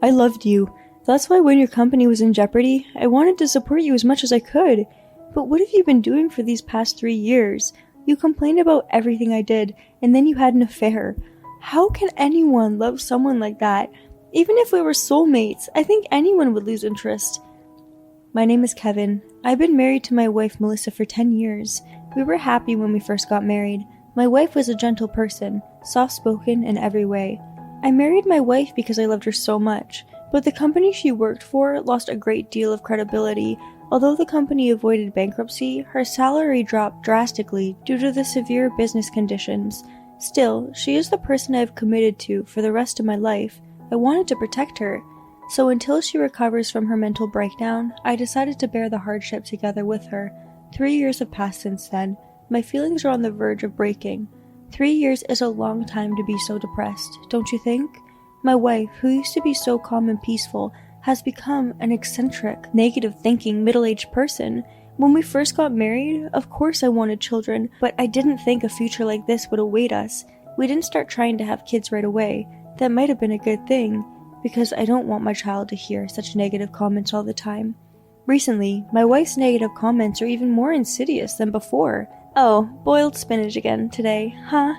I loved you. That's why when your company was in jeopardy, I wanted to support you as much as I could. But what have you been doing for these past 3 years? You complained about everything I did, and then you had an affair. How can anyone love someone like that? Even if we were soulmates, I think anyone would lose interest. My name is Kevin. I've been married to my wife Melissa for 10 years. We were happy when we first got married. My wife was a gentle person, soft-spoken in every way. I married my wife because I loved her so much, but the company she worked for lost a great deal of credibility. Although the company avoided bankruptcy, her salary dropped drastically due to the severe business conditions. Still, she is the person I have committed to for the rest of my life. I wanted to protect her. So until she recovers from her mental breakdown, I decided to bear the hardship together with her. 3 years have passed since then. My feelings are on the verge of breaking. 3 years is a long time to be so depressed, don't you think? My wife, who used to be so calm and peaceful, has become an eccentric, negative-thinking, middle-aged person. When we first got married, of course I wanted children, but I didn't think a future like this would await us. We didn't start trying to have kids right away. That might have been a good thing, because I don't want my child to hear such negative comments all the time. Recently, my wife's negative comments are even more insidious than before. Oh, boiled spinach again today, huh?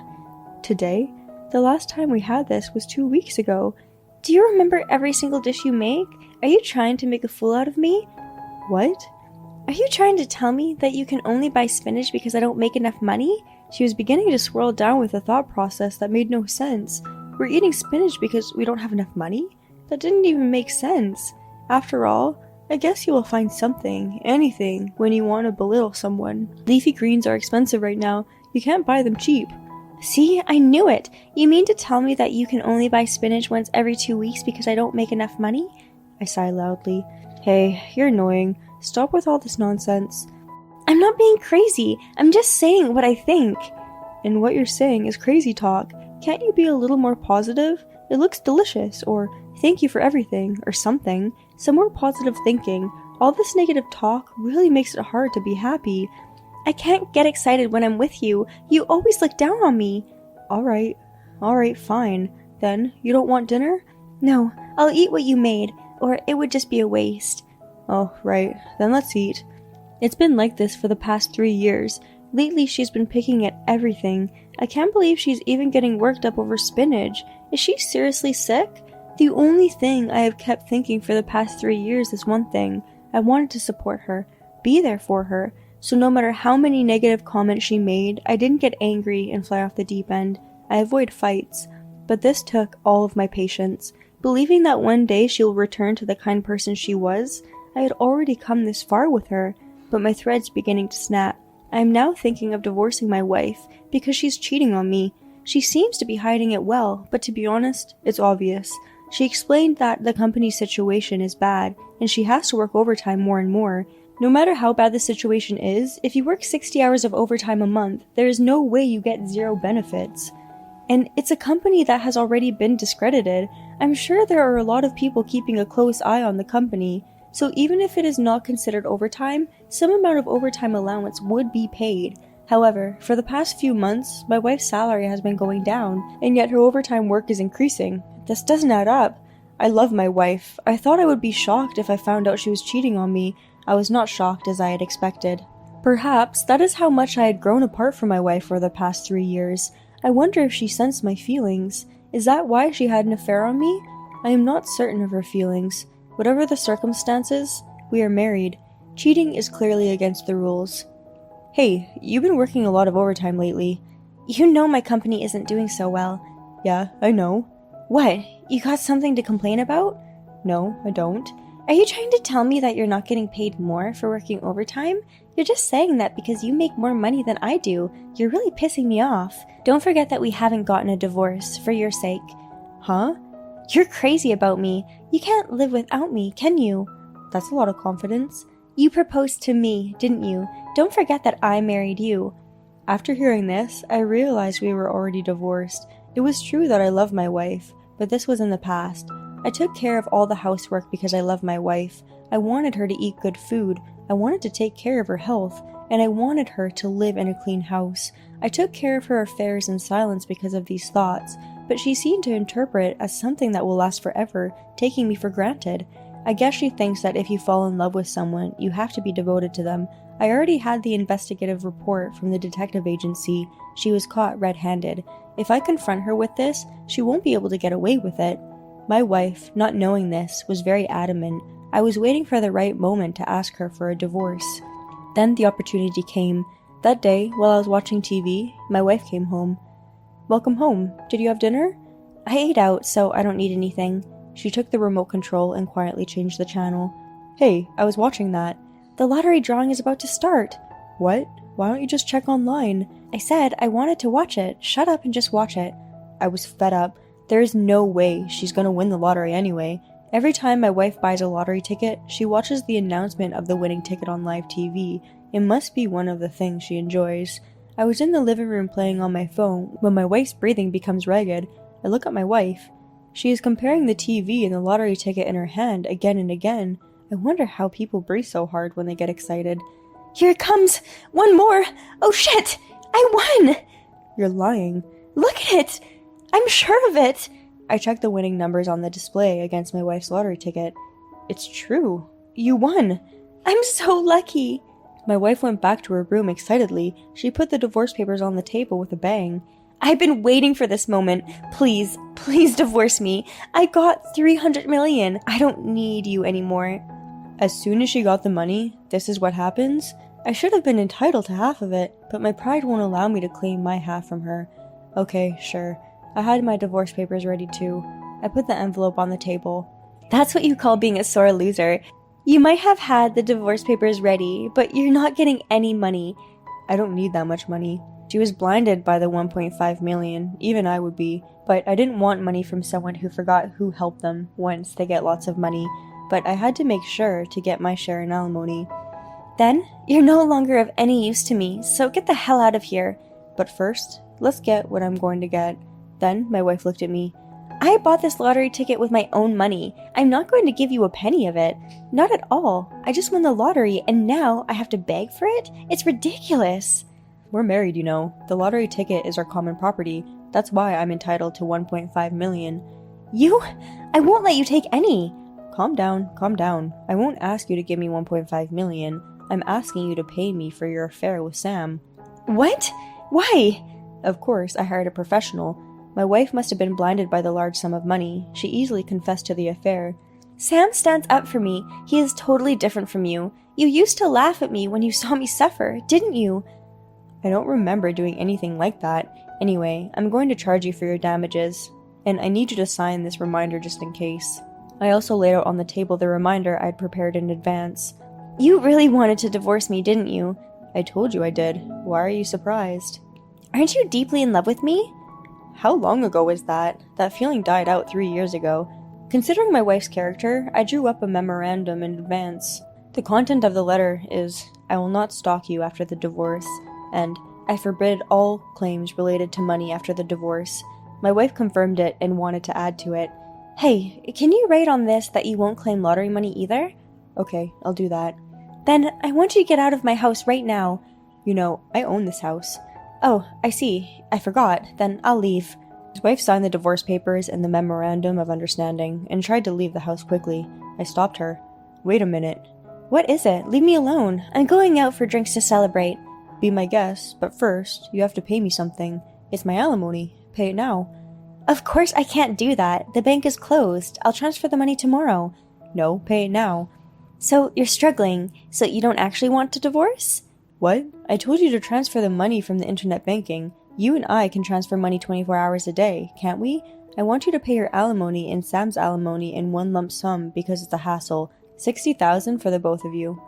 Today? The last time we had this was 2 weeks ago. Do you remember every single dish you make? Are you trying to make a fool out of me? What? Are you trying to tell me that you can only buy spinach because I don't make enough money? She was beginning to swirl down with a thought process that made no sense. We're eating spinach because we don't have enough money? That didn't even make sense. After all, I guess you will find something, anything, when you want to belittle someone. Leafy greens are expensive right now. You can't buy them cheap. See, I knew it! You mean to tell me that you can only buy spinach once every 2 weeks because I don't make enough money? I sigh loudly. Hey, you're annoying. Stop with all this nonsense. I'm not being crazy. I'm just saying what I think. And what you're saying is crazy talk. Can't you be a little more positive? It looks delicious, or thank you for everything, or something. Some more positive thinking. All this negative talk really makes it hard to be happy. I can't get excited when I'm with you. You always look down on me. Alright, fine. Then, you don't want dinner? No, I'll eat what you made, or it would just be a waste. Oh, right. Then let's eat. It's been like this for the past 3 years. Lately, she's been picking at everything. I can't believe she's even getting worked up over spinach. Is she seriously sick? The only thing I have kept thinking for the past 3 years is one thing. I wanted to support her, be there for her. So no matter how many negative comments she made, I didn't get angry and fly off the deep end. I avoid fights. But this took all of my patience. Believing that one day she will return to the kind person she was, I had already come this far with her, but my thread's beginning to snap. I am now thinking of divorcing my wife because she's cheating on me. She seems to be hiding it well, but to be honest, it's obvious. She explained that the company's situation is bad, and she has to work overtime more and more. No matter how bad the situation is, if you work 60 hours of overtime a month, there is no way you get zero benefits. And it's a company that has already been discredited. I'm sure there are a lot of people keeping a close eye on the company. So even if it is not considered overtime, some amount of overtime allowance would be paid. However, for the past few months, my wife's salary has been going down, and yet her overtime work is increasing. This doesn't add up. I love my wife. I thought I would be shocked if I found out she was cheating on me. I was not shocked as I had expected. Perhaps that is how much I had grown apart from my wife for the past 3 years. I wonder if she sensed my feelings. Is that why she had an affair on me? I am not certain of her feelings. Whatever the circumstances, we are married. Cheating is clearly against the rules. Hey, you've been working a lot of overtime lately. You know my company isn't doing so well. Yeah, I know. What? You got something to complain about? No, I don't. Are you trying to tell me that you're not getting paid more for working overtime? You're just saying that because you make more money than I do. You're really pissing me off. Don't forget that we haven't gotten a divorce, for your sake. Huh? You're crazy about me. You can't live without me, can you? That's a lot of confidence. You proposed to me, didn't you? Don't forget that I married you. After hearing this, I realized we were already divorced. It was true that I loved my wife, but this was in the past. I took care of all the housework because I loved my wife. I wanted her to eat good food. I wanted to take care of her health, and I wanted her to live in a clean house. I took care of her affairs in silence because of these thoughts. but she seemed to interpret it as something that will last forever, taking me for granted. I guess she thinks that if you fall in love with someone, you have to be devoted to them. I already had the investigative report from the detective agency. She was caught red-handed. If I confront her with this, she won't be able to get away with it. My wife, not knowing this, was very adamant. I was waiting for the right moment to ask her for a divorce. Then the opportunity came. That day, while I was watching TV, my wife came home. "Welcome home. Did you have dinner?" "I ate out, so I don't need anything." She took the remote control and quietly changed the channel. "Hey, I was watching that." "The lottery drawing is about to start." "What? Why don't you just check online?" "I said I wanted to watch it. Shut up and just watch it." I was fed up. There is no way she's gonna win the lottery anyway. Every time my wife buys a lottery ticket, she watches the announcement of the winning ticket on live TV. It must be one of the things she enjoys. I was in the living room playing on my phone when my wife's breathing becomes ragged. I look at my wife. She is comparing the TV and the lottery ticket in her hand again and again. I wonder how people breathe so hard when they get excited. "Here it comes! One more! Oh shit! I won!" "You're lying." "Look at it! I'm sure of it!" I checked the winning numbers on the display against my wife's lottery ticket. "It's true. You won!" "I'm so lucky!" My wife went back to her room excitedly. She put the divorce papers on the table with a bang. "I've been waiting for this moment. Please, please divorce me. I got 300 million. I don't need you anymore." As soon as she got the money, this is what happens? I should have been entitled to half of it, but my pride won't allow me to claim my half from her. Okay, sure. I had my divorce papers ready too. I put the envelope on the table. "That's what you call being a sore loser. You might have had the divorce papers ready, but you're not getting any money." "I don't need that much money." She was blinded by the 1.5 million, even I would be, but I didn't want money from someone who forgot who helped them once they get lots of money, but I had to make sure to get my share in alimony. "Then, you're no longer of any use to me, so get the hell out of here." "But first, let's get what I'm going to get." Then my wife looked at me. "I bought this lottery ticket with my own money. I'm not going to give you a penny of it. Not at all. I just won the lottery, and now I have to beg for it? It's ridiculous." "We're married, you know. The lottery ticket is our common property. That's why I'm entitled to 1.5 million. I won't let you take any." Calm down, calm down. I won't ask you to give me 1.5 million. I'm asking you to pay me for your affair with Sam." "What? Why?" Of course, I hired a professional. My wife must have been blinded by the large sum of money. She easily confessed to the affair. "Sam stands up for me. He is totally different from you. You used to laugh at me when you saw me suffer, didn't you?" "I don't remember doing anything like that. Anyway, I'm going to charge you for your damages, and I need you to sign this reminder just in case." I also laid out on the table the reminder I'd prepared in advance. "You really wanted to divorce me, didn't you?" "I told you I did. Why are you surprised?" "Aren't you deeply in love with me?" "How long ago was that? That feeling died out 3 years ago." Considering my wife's character, I drew up a memorandum in advance. The content of the letter is, "I will not stalk you after the divorce," and "I forbid all claims related to money after the divorce." My wife confirmed it and wanted to add to it. "Hey, can you write on this that you won't claim lottery money either?" "Okay, I'll do that." "Then I want you to get out of my house right now." "You know, I own this house." "Oh, I see. I forgot. Then I'll leave." His wife signed the divorce papers and the memorandum of understanding and tried to leave the house quickly. I stopped her. "Wait a minute." "What is it? Leave me alone. I'm going out for drinks to celebrate." "Be my guest, but first, you have to pay me something. It's my alimony. Pay it now." "Of course I can't do that. The bank is closed. I'll transfer the money tomorrow." "No, pay it now." "So you're struggling, so you don't actually want to divorce?" "What? I told you to transfer the money from the internet banking. You and I can transfer money 24 hours a day, can't we? I want you to pay your alimony and Sam's alimony in one lump sum because it's a hassle. 60,000 for the both of you."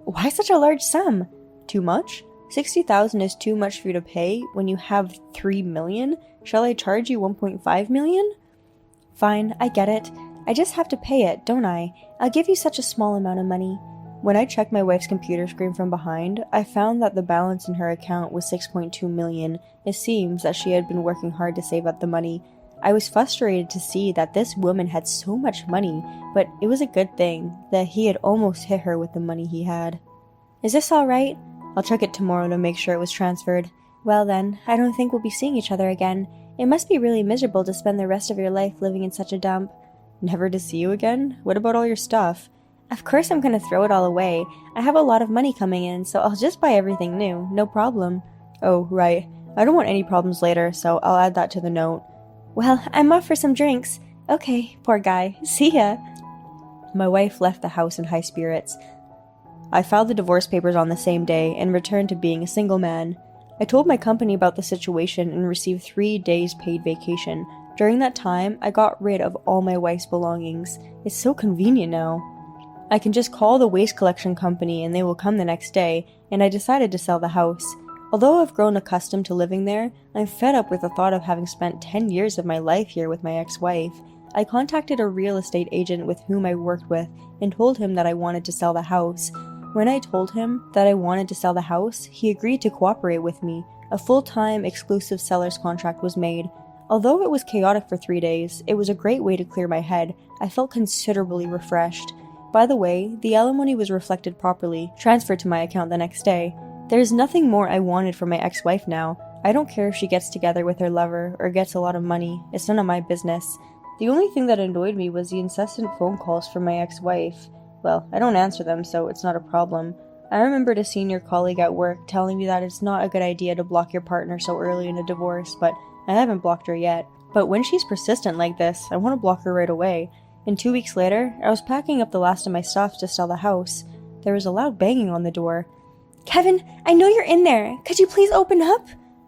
"Why such a large sum?" "Too much? 60,000 is too much for you to pay when you have 3 million? Shall I charge you 1.5 million? "Fine, I get it. I just have to pay it, don't I? I'll give you such a small amount of money." When I checked my wife's computer screen from behind, I found that the balance in her account was 6.2 million. It seems that she had been working hard to save up the money. I was frustrated to see that this woman had so much money, but it was a good thing that he had almost hit her with the money he had. "Is this all right?" "I'll check it tomorrow to make sure it was transferred." "Well then, I don't think we'll be seeing each other again. It must be really miserable to spend the rest of your life living in such a dump. Never to see you again? What about all your stuff? Of course I'm gonna throw it all away. I have a lot of money coming in, so I'll just buy everything new, no problem. Oh, right. I don't want any problems later, so I'll add that to the note. Well, I'm off for some drinks. Okay, poor guy. See ya. My wife left the house in high spirits. I filed the divorce papers on the same day and returned to being a single man. I told my company about the situation and received 3 days paid vacation. During that time, I got rid of all my wife's belongings. It's so convenient now. I can just call the waste collection company and they will come the next day, and I decided to sell the house. Although I've grown accustomed to living there, I'm fed up with the thought of having spent 10 years of my life here with my ex-wife. I contacted a real estate agent with whom I worked with and told him that I wanted to sell the house. When I told him that I wanted to sell the house, he agreed to cooperate with me. A full-time exclusive seller's contract was made. Although it was chaotic for 3 days, it was a great way to clear my head. I felt considerably refreshed. By the way, the alimony was reflected properly, transferred to my account the next day. There's nothing more I wanted from my ex-wife now. I don't care if she gets together with her lover or gets a lot of money. It's none of my business. The only thing that annoyed me was the incessant phone calls from my ex-wife. Well, I don't answer them, so it's not a problem. I remembered a senior colleague at work telling me that it's not a good idea to block your partner so early in a divorce, but I haven't blocked her yet. But when she's persistent like this, I want to block her right away. And 2 weeks later, I was packing up the last of my stuff to sell the house. There was a loud banging on the door. Kevin, I know you're in there. Could you please open up?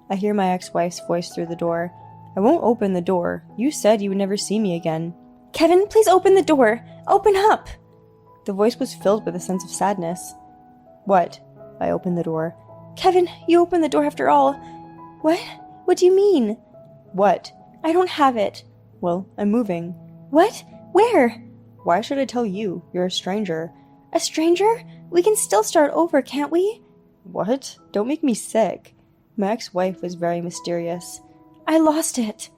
I hear my ex-wife's voice through the door. I won't open the door. You said you would never see me again. Kevin, please open the door. Open up. The voice was filled with a sense of sadness. What? I opened the door. Kevin, you opened the door after all. What? What do you mean? What? I don't have it. Well, I'm moving. What? Where? Why should I tell you? You're a stranger. A stranger? We can still start over, can't we? What? Don't make me sick. My ex-wife was very mysterious. I lost it.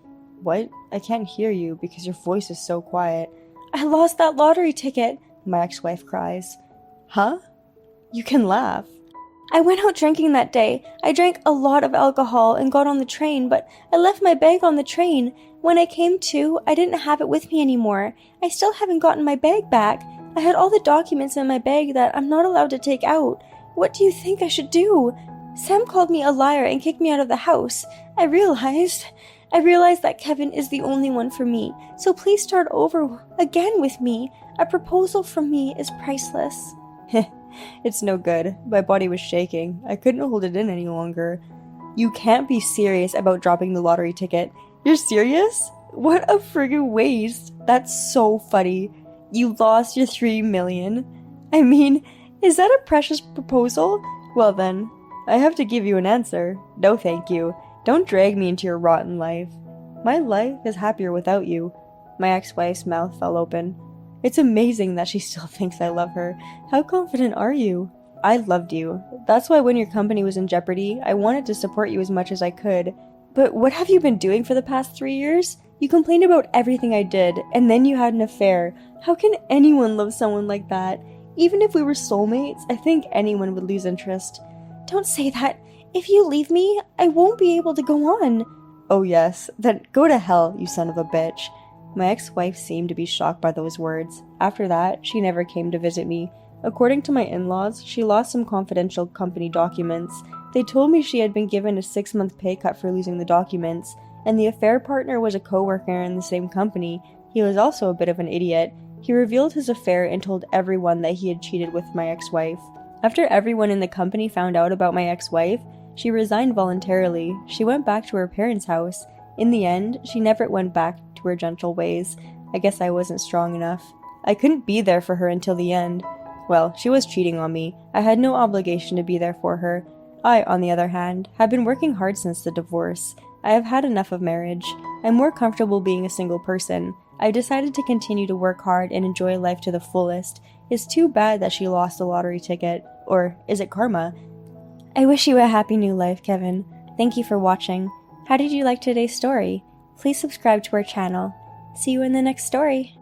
What? I can't hear you because your voice is so quiet. I lost that lottery ticket. My ex-wife cries. Huh? You can laugh. I went out drinking that day. I drank a lot of alcohol and got on the train, but I left my bag on the train. When I came to, I didn't have it with me anymore. I still haven't gotten my bag back. I had all the documents in my bag that I'm not allowed to take out. What do you think I should do? Sam called me a liar and kicked me out of the house. I realized that Kevin is the only one for me, so please start over again with me. A proposal from me is priceless. It's no good. My body was shaking. I couldn't hold it in any longer. You can't be serious about dropping the lottery ticket. You're serious? What a friggin' waste. That's so funny. You lost your $3 million. I mean, is that a precious proposal? Well then, I have to give you an answer. No thank you. Don't drag me into your rotten life. My life is happier without you. My ex-wife's mouth fell open. It's amazing that she still thinks I love her. How confident are you? I loved you. That's why when your company was in jeopardy, I wanted to support you as much as I could. But what have you been doing for the past 3 years? You complained about everything I did, and then you had an affair. How can anyone love someone like that? Even if we were soulmates, I think anyone would lose interest. Don't say that. If you leave me, I won't be able to go on. Oh yes, then go to hell, you son of a bitch. My ex-wife seemed to be shocked by those words. After that, she never came to visit me. According to my in-laws, she lost some confidential company documents. They told me she had been given a 6-month pay cut for losing the documents, and the affair partner was a co-worker in the same company. He was also a bit of an idiot. He revealed his affair and told everyone that he had cheated with my ex-wife. After everyone in the company found out about my ex-wife, she resigned voluntarily. She went back to her parents' house. In the end, she never went back to her gentle ways. I guess I wasn't strong enough. I couldn't be there for her until the end. Well, she was cheating on me. I had no obligation to be there for her. I, on the other hand, have been working hard since the divorce. I have had enough of marriage. I'm more comfortable being a single person. I've decided to continue to work hard and enjoy life to the fullest. It's too bad that she lost the lottery ticket. Or is it karma? I wish you a happy new life, Kevin. Thank you for watching. How did you like today's story? Please subscribe to our channel. See you in the next story.